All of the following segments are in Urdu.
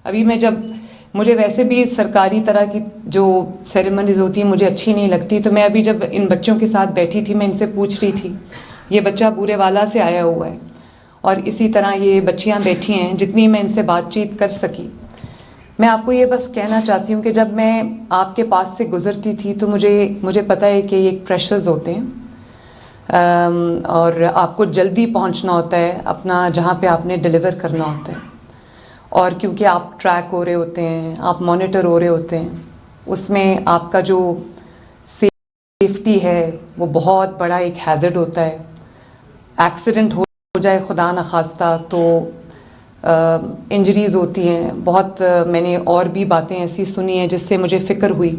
ابھی میں جب مجھے ویسے بھی سرکاری طرح کی جو سیریمنیز ہوتی ہیں مجھے اچھی نہیں لگتی، تو میں ابھی جب ان بچوں کے ساتھ بیٹھی تھی میں ان سے پوچھ رہی تھی، یہ بچہ بورے والا سے آیا ہوا ہے اور اسی طرح یہ بچیاں بیٹھی ہیں، جتنی میں ان سے بات چیت کر سکی. میں آپ کو یہ بس کہنا چاہتی ہوں کہ جب میں آپ کے پاس سے گزرتی تھی تو مجھے پتہ ہے کہ یہ ایک پریشرز ہوتے ہیں اور آپ کو جلدی پہنچنا ہوتا ہے اپنا جہاں پہ آپ نے ڈیلیور کرنا ہوتا ہے، اور کیونکہ آپ ٹریک ہو رہے ہوتے ہیں، آپ مانیٹر ہو رہے ہوتے ہیں، اس میں آپ کا جو سیفٹی ہے وہ بہت بڑا ایک ہیزرڈ ہوتا ہے. ایکسیڈنٹ ہو جائے خدا نخواستہ تو انجریز ہوتی ہیں بہت. میں نے اور بھی باتیں ایسی سنی ہیں جس سے مجھے فکر ہوئی.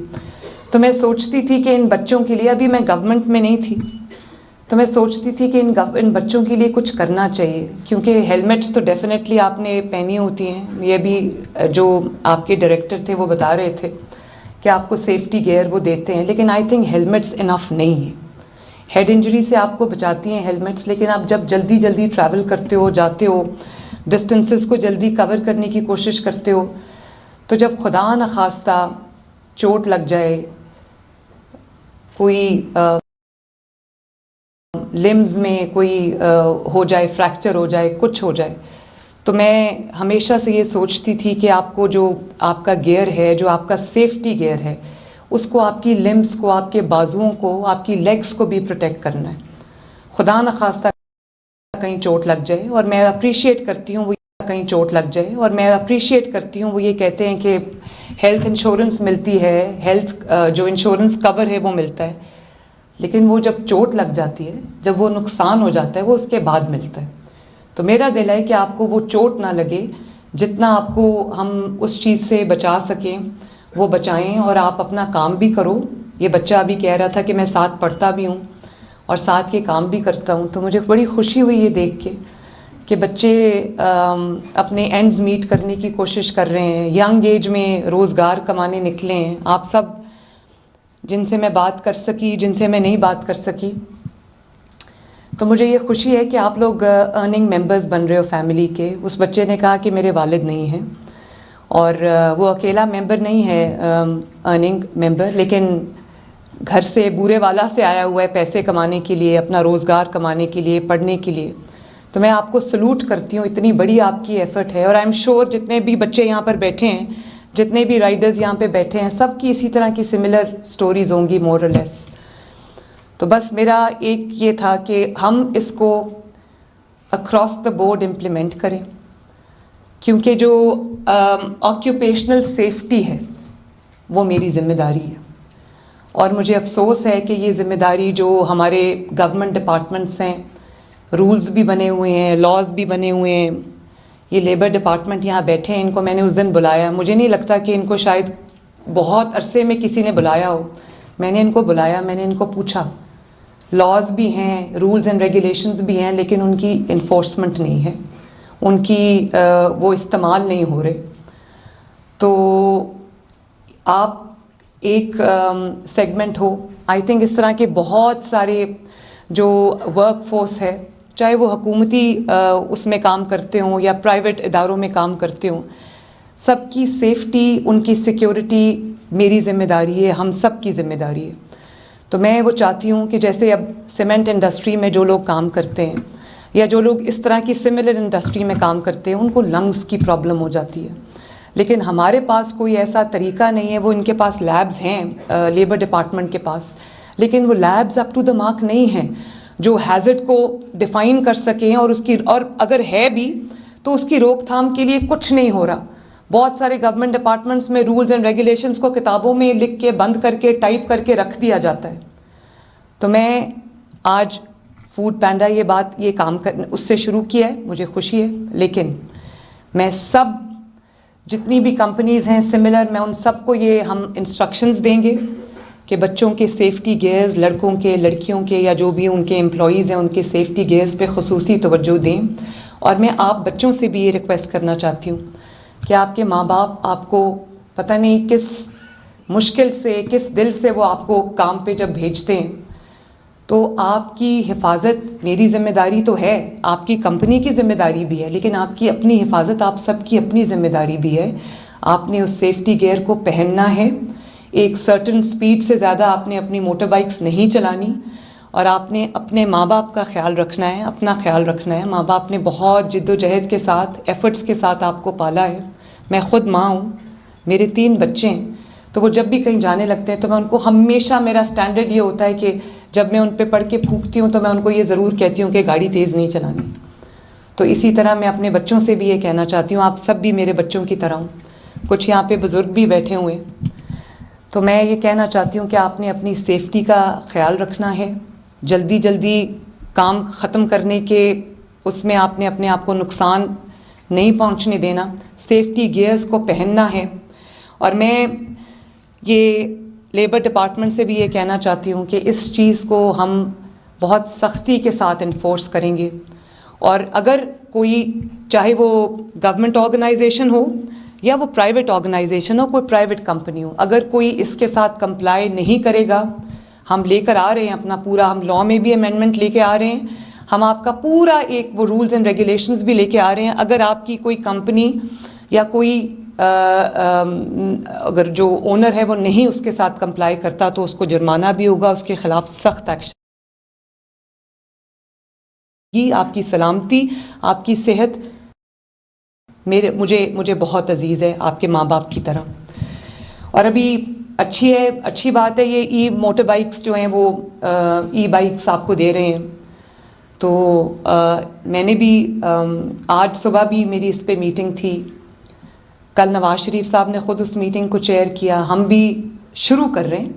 تو میں سوچتی تھی کہ ان بچوں کے لیے، ابھی میں گورنمنٹ میں نہیں تھی، تو میں سوچتی تھی کہ ان بچوں کے لیے کچھ کرنا چاہیے، کیونکہ ہیلمٹس تو ڈیفینیٹلی آپ نے پہنی ہوتی ہیں. یہ بھی جو آپ کے ڈائریکٹر تھے وہ بتا رہے تھے کہ آپ کو سیفٹی گیئر وہ دیتے ہیں، لیکن آئی تھنک ہیلمٹس انف نہیں ہیں. ہیڈ انجری سے آپ کو بچاتی ہیں ہیلمٹس، لیکن آپ جب جلدی ٹریول کرتے ہو، جاتے ہو، ڈسٹنسز کو جلدی کور کرنے کی کوشش کرتے ہو، تو جب خدا نخواستہ چوٹ لگ جائے، کوئی لمز میں کوئی ہو جائے، فریکچر ہو جائے، کچھ ہو جائے، تو میں ہمیشہ سے یہ سوچتی تھی کہ آپ کو جو آپ کا گیئر ہے، جو آپ کا سیفٹی گیئر ہے، اس کو آپ کی لمز کو، آپ کے بازوؤں کو، آپ کی لیگز کو بھی پروٹیکٹ کرنا ہے. خدا نخواستہ کہیں چوٹ لگ جائے، اور میں اپریشیٹ کرتی ہوں وہ یہ کہتے ہیں کہ ہیلتھ انشورنس ملتی ہے، جو انشورنس کور ہے وہ ملتا ہے، لیکن وہ جب چوٹ لگ جاتی ہے، جب وہ نقصان ہو جاتا ہے، وہ اس کے بعد ملتا ہے. تو میرا دل ہے کہ آپ کو وہ چوٹ نہ لگے، جتنا آپ کو ہم اس چیز سے بچا سکیں وہ بچائیں، اور آپ اپنا کام بھی کرو. یہ بچہ ابھی کہہ رہا تھا کہ میں ساتھ پڑھتا بھی ہوں اور ساتھ یہ کام بھی کرتا ہوں، تو مجھے بڑی خوشی ہوئی یہ دیکھ کے کہ بچے اپنے اینڈز میٹ کرنے کی کوشش کر رہے ہیں، ینگ ایج میں روزگار کمانے نکلے ہیں. آپ سب جن سے میں بات کر سکی، جن سے میں نہیں بات کر سکی، تو مجھے یہ خوشی ہے کہ آپ لوگ ارننگ ممبرز بن رہے ہو فیملی کے. اس بچے نے کہا کہ میرے والد نہیں ہیں، اور وہ اکیلا ممبر نہیں ہے ارننگ ممبر، لیکن گھر سے، بورے والا سے آیا ہوا ہے پیسے کمانے کے لیے، اپنا روزگار کمانے کے لیے، پڑھنے کے لیے. تو میں آپ کو سلوٹ کرتی ہوں، اتنی بڑی آپ کی ایفرٹ ہے. اور آئی ایم شیور جتنے بھی بچے یہاں پر بیٹھے ہیں، جتنے بھی رائڈرز یہاں پہ بیٹھے ہیں، سب کی اسی طرح کی سملر سٹوریز ہوں گی مور اور لیس. تو بس میرا ایک یہ تھا کہ ہم اس کو اکراس دا بورڈ امپلیمنٹ کریں، کیونکہ جو آکیوپیشنل سیفٹی ہے وہ میری ذمہ داری ہے. اور مجھے افسوس ہے کہ یہ ذمہ داری جو ہمارے گورنمنٹ ڈپارٹمنٹس ہیں، رولز بھی بنے ہوئے ہیں، لاز بھی بنے ہوئے ہیں. یہ لیبر ڈپارٹمنٹ یہاں بیٹھے ہیں، ان کو میں نے اس دن بلایا. مجھے نہیں لگتا کہ ان کو شاید بہت عرصے میں کسی نے بلایا ہو. میں نے ان کو بلایا، میں نے ان کو پوچھا. لاز بھی ہیں، رولز اینڈ ریگولیشنز بھی ہیں، لیکن ان کی انفورسمنٹ نہیں ہے، ان کی وہ استعمال نہیں ہو رہے. تو آپ ایک سیگمنٹ ہو، آئی تھنک اس طرح کے بہت سارے جو ورک فورس ہے، چاہے وہ حکومتی اس میں کام کرتے ہوں یا پرائیویٹ اداروں میں کام کرتے ہوں، سب کی سیفٹی، ان کی سیکیورٹی میری ذمہ داری ہے، ہم سب کی ذمہ داری ہے. تو میں وہ چاہتی ہوں کہ جیسے اب سیمنٹ انڈسٹری میں جو لوگ کام کرتے ہیں، یا جو لوگ اس طرح کی سملر انڈسٹری میں کام کرتے ہیں، ان کو لنگس کی پرابلم ہو جاتی ہے، لیکن ہمارے پاس کوئی ایسا طریقہ نہیں ہے. وہ ان کے پاس لیبز ہیں لیبر ڈپارٹمنٹ کے پاس، لیکن وہ labs up to the mark نہیں ہیں جو ہیزرڈ کو ڈیفائن کر سکیں، اور اگر ہے بھی تو اس کی روک تھام کے لیے کچھ نہیں ہو رہا. بہت سارے گورنمنٹ ڈپارٹمنٹس میں رولز اینڈ ریگولیشنز کو کتابوں میں لکھ کے، بند کر کے، ٹائپ کر کے رکھ دیا جاتا ہے. تو میں آج فوڈ پینڈا یہ کام اس سے شروع کیا ہے، مجھے خوشی ہے. لیکن میں سب جتنی بھی کمپنیز ہیں سملر، میں ان سب کو یہ ہم انسٹرکشنز دیں گے کہ بچوں کے سیفٹی گیئرز، لڑکوں کے، لڑکیوں کے، یا جو بھی ان کے امپلائیز ہیں، ان کے سیفٹی گیئرز پہ خصوصی توجہ دیں. اور میں آپ بچوں سے بھی یہ ریکویسٹ کرنا چاہتی ہوں کہ آپ کے ماں باپ آپ کو پتہ نہیں کس مشکل سے، کس دل سے وہ آپ کو کام پہ جب بھیجتے ہیں، تو آپ کی حفاظت میری ذمہ داری تو ہے, آپ کی کمپنی کی ذمہ داری بھی ہے, لیکن آپ کی اپنی حفاظت آپ سب کی اپنی ذمہ داری بھی ہے. آپ نے اس سیفٹی گیئر کو پہننا ہے. ایک سرٹن سپیڈ سے زیادہ آپ نے اپنی موٹر بائکس نہیں چلانی, اور آپ نے اپنے ماں باپ کا خیال رکھنا ہے, اپنا خیال رکھنا ہے. ماں باپ نے بہت جد و جہد کے ساتھ, ایفرٹس کے ساتھ آپ کو پالا ہے. میں خود ماں ہوں, میرے 3 بچے ہیں, تو وہ جب بھی کہیں جانے لگتے ہیں تو میں ان کو ہمیشہ, میرا سٹینڈرڈ یہ ہوتا ہے کہ جب میں ان پہ پڑھ کے پھونکتی ہوں تو میں ان کو یہ ضرور کہتی ہوں کہ گاڑی تیز نہیں چلانی. تو اسی طرح میں اپنے بچوں سے بھی یہ کہنا چاہتی ہوں, آپ سب بھی میرے بچوں کی طرح ہوں. کچھ یہاں پہ بزرگ بھی بیٹھے ہوئے ہیں, تو میں یہ کہنا چاہتی ہوں کہ آپ نے اپنی سیفٹی کا خیال رکھنا ہے. جلدی جلدی کام ختم کرنے کے اس میں آپ نے اپنے آپ کو نقصان نہیں پہنچنے دینا. سیفٹی گیئرز کو پہننا ہے. اور میں یہ لیبر ڈپارٹمنٹ سے بھی یہ کہنا چاہتی ہوں کہ اس چیز کو ہم بہت سختی کے ساتھ انفورس کریں گے. اور اگر کوئی, چاہے وہ گورنمنٹ آرگنائزیشن ہو یا وہ پرائیویٹ آرگنائزیشن ہو, کوئی پرائیویٹ کمپنی ہو, اگر کوئی اس کے ساتھ کمپلائی نہیں کرے گا, ہم لے کر آ رہے ہیں اپنا پورا, ہم لاء میں بھی امینڈمنٹ لے کے آ رہے ہیں, ہم آپ کا پورا ایک وہ رولز اینڈ ریگولیشنز بھی لے کے آ رہے ہیں. اگر آپ کی کوئی کمپنی یا کوئی اگر جو اونر ہے وہ نہیں اس کے ساتھ کمپلائی کرتا تو اس کو جرمانہ بھی ہوگا, اس کے خلاف سخت ایکشن. آپ کی سلامتی, آپ کی صحت مجھے بہت عزیز ہے, آپ کے ماں باپ کی طرح. اور ابھی اچھی بات ہے, یہ ای موٹر بائکس جو ہیں وہ ای بائکس آپ کو دے رہے ہیں. تو میں نے بھی آج صبح بھی میری اس پہ میٹنگ تھی. کل نواز شریف صاحب نے خود اس میٹنگ کو چیئر کیا. ہم بھی شروع کر رہے ہیں,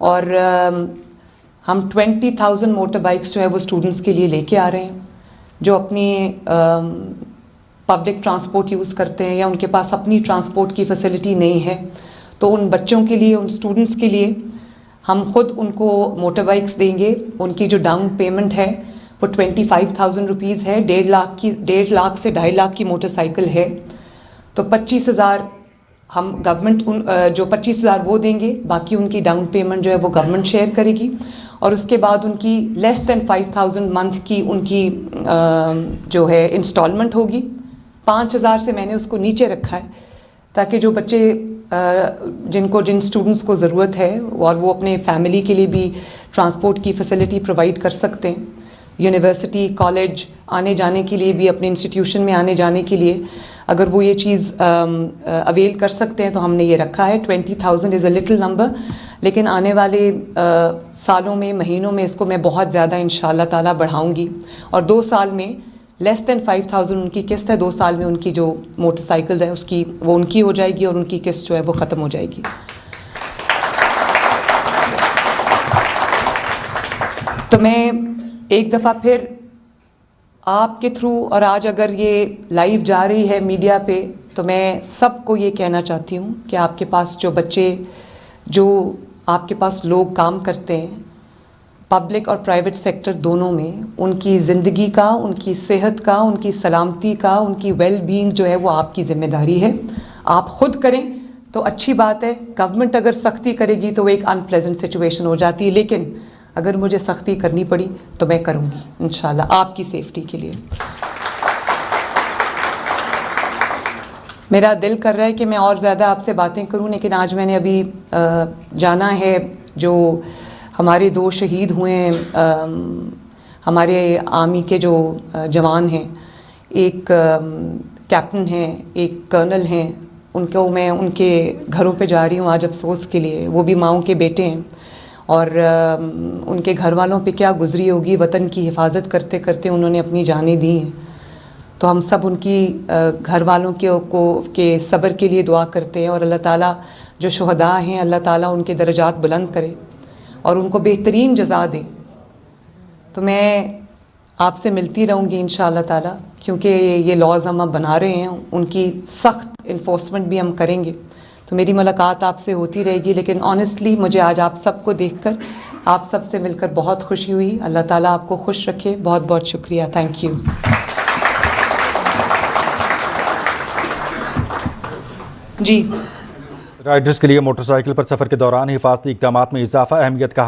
اور ہم 20,000 موٹر بائکس جو ہے وہ اسٹوڈنٹس کے لیے لے کے آ رہے ہیں, جو اپنی پبلک ٹرانسپورٹ یوز کرتے ہیں یا ان کے پاس اپنی ٹرانسپورٹ کی فیسلٹی نہیں ہے. تو ان بچوں کے لیے, ان اسٹوڈنٹس کے لیے ہم خود ان کو موٹر بائکس دیں گے. ان کی جو ڈاؤن پیمنٹ ہے وہ 25,000 روپیز ہے. 1.5 لاکھ سے 2.5 لاکھ کی موٹر سائیکل ہے. تو 25,000 ہم گورنمنٹ, جو 25,000 وہ دیں گے, باقی ان کی ڈاؤن پیمنٹ جو ہے وہ گورنمنٹ شیئر کرے گی. اور اس کے بعد ان کی لیس دین 5,000 منتھ کی ان کی جو ہے انسٹالمنٹ ہوگی. 5,000 سے میں نے اس کو نیچے رکھا ہے, تاکہ جو بچے جن اسٹوڈنٹس کو ضرورت ہے اور وہ اپنے فیملی کے لیے بھی ٹرانسپورٹ کی فیسلٹی پرووائڈ کر سکتے ہیں, یونیورسٹی کالج آنے جانے کے لیے بھی, اپنے انسٹیٹیوشن میں آنے جانے کے لیے اگر وہ یہ چیز اویل کر سکتے ہیں, تو ہم نے یہ رکھا ہے. 20,000 از اے لٹل نمبر, لیکن آنے والے سالوں میں, مہینوں میں اس کو میں بہت زیادہ انشاءاللہ تعالیٰ بڑھاؤں گی. اور 2 سال میں لیس دین 5,000 ان کی قسط ہے. 2 سال میں ان کی جو موٹر سائیکلز ہے اس کی وہ ان کی ہو جائے گی, اور ان کی قسط جو ہے وہ ختم ہو جائے گی. تو میں ایک دفعہ پھر آپ کے تھرو, اور آج اگر یہ لائیو جا رہی ہے میڈیا پہ, تو میں سب کو یہ کہنا چاہتی ہوں کہ آپ کے پاس جو بچے, جو آپ کے پاس لوگ کام کرتے ہیں پبلک اور پرائیویٹ سیکٹر دونوں میں, ان کی زندگی کا, ان کی صحت کا, ان کی سلامتی کا, ان کی ویل بینگ جو ہے وہ آپ کی ذمہ داری ہے. آپ خود کریں تو اچھی بات ہے. گورنمنٹ اگر سختی کرے گی تو وہ ایک ان پلیزنٹ سچویشن ہو جاتی ہے, لیکن اگر مجھے سختی کرنی پڑی تو میں کروں گی انشاءاللہ آپ کی سیفٹی کے لیے. میرا دل کر رہا ہے کہ میں اور زیادہ آپ سے باتیں کروں, لیکن آج میں نے ابھی جانا ہے. جو ہمارے 2 شہید ہوئے ہیں, ہمارے آرمی کے جو جوان ہیں, ایک کیپٹن ہیں, ایک کرنل ہیں, ان کو میں ان کے گھروں پہ جا رہی ہوں آج افسوس کے لیے. وہ بھی ماؤں کے بیٹے ہیں, اور ان کے گھر والوں پہ کیا گزری ہوگی. وطن کی حفاظت کرتے کرتے انہوں نے اپنی جانیں دی ہیں. تو ہم سب ان کی گھر والوں کے صبر کے لیے دعا کرتے ہیں, اور اللہ تعالیٰ جو شہداء ہیں اللہ تعالیٰ ان کے درجات بلند کرے اور ان کو بہترین جزا دے. تو میں آپ سے ملتی رہوں گی انشاءاللہ تعالیٰ, کیونکہ یہ لاز ہم اب بنا رہے ہیں, ان کی سخت انفورسمنٹ بھی ہم کریں گے. تو میری ملاقات آپ سے ہوتی رہے گی, لیکن آنیسٹلی مجھے آج آپ سب کو دیکھ کر, آپ سب سے مل کر بہت خوشی ہوئی. اللہ تعالیٰ آپ کو خوش رکھے. بہت بہت شکریہ. Thank you. جی, رائڈرز کے لیے موٹر سائیکل پر سفر کے دوران حفاظتی اقدامات میں اضافہ. اہمیت کا